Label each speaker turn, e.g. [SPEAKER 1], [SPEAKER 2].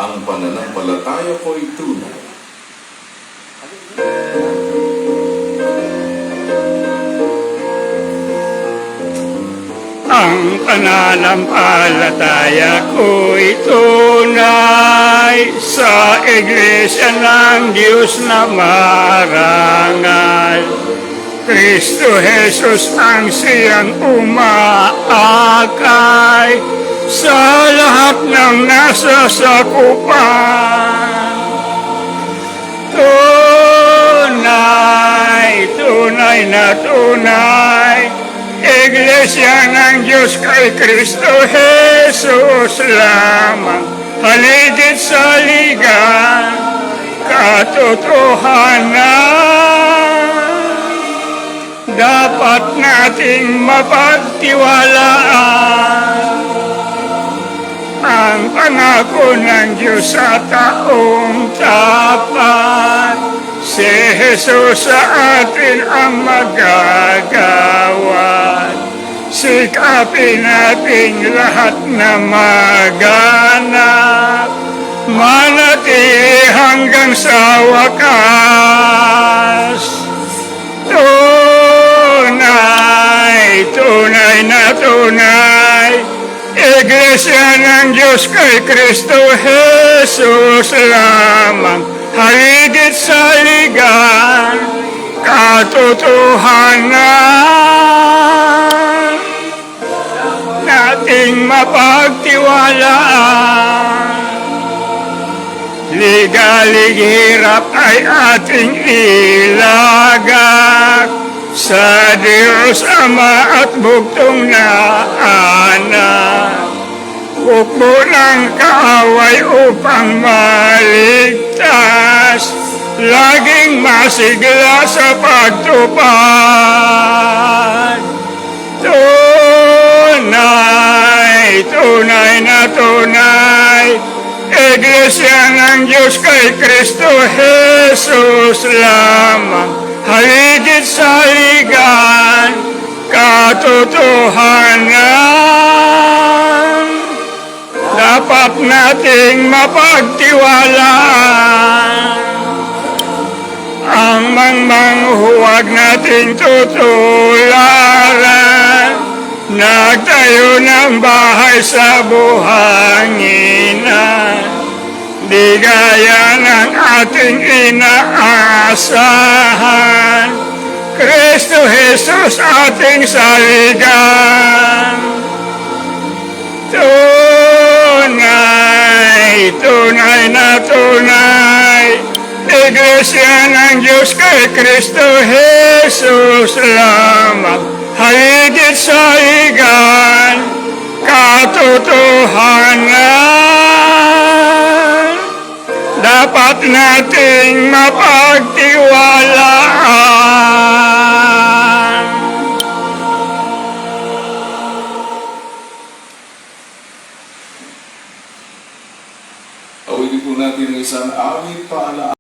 [SPEAKER 1] ang pananampalataya ko'y tunay.
[SPEAKER 2] Ang pananampalataya ko'y tunay sa Iglesia ng Diyos na marangal. Kristo Jesus ang siyang umaakay sa lahat ng nasasakupan. Tunay, tunay na tunay, Iglesia ng Diyos kay Kristo Jesus lamang, haligid sa ligan, katotohanan, dapat nating mapagtiwalaan. Ang pangako ng Diyos sa taong tapat, si Jesus sa atin ang magagawad. Sikapin natin lahat na maganap, manatili hanggang sa wakas. Tunay, tunay na tunay, Iglesia ng Diyos kay Kristo Jesus lamang, haligid sa ligan, katotohanan, nating mapagtiwalaan. Ligalig hirap ay ating ilagak sa Diyos Ama at bugtong na anak. Hukbo ng kaaway upang maligtas, laging masigla sa pagtupad. Tunay, tunay na tunay, Iglesia ng Diyos kay Kristo Jesus lamang, haligid sa ligan, katotohanan, dapat nating mapagtiwalaan. Ang mangmanghuwag nating tutularan, nagtayo ng bahay sa buhanginan, di gaya ng ating inaasahan. Kristo Jesus ating saligan. Tunay, tunay na tunay, Iglesia ng Diyos kay Kristo Jesus lamang, haligid sa ligan, katotohanan, dapat nating mapagtiwalaan.
[SPEAKER 1] Awitin po natin ng isang awit paalaala.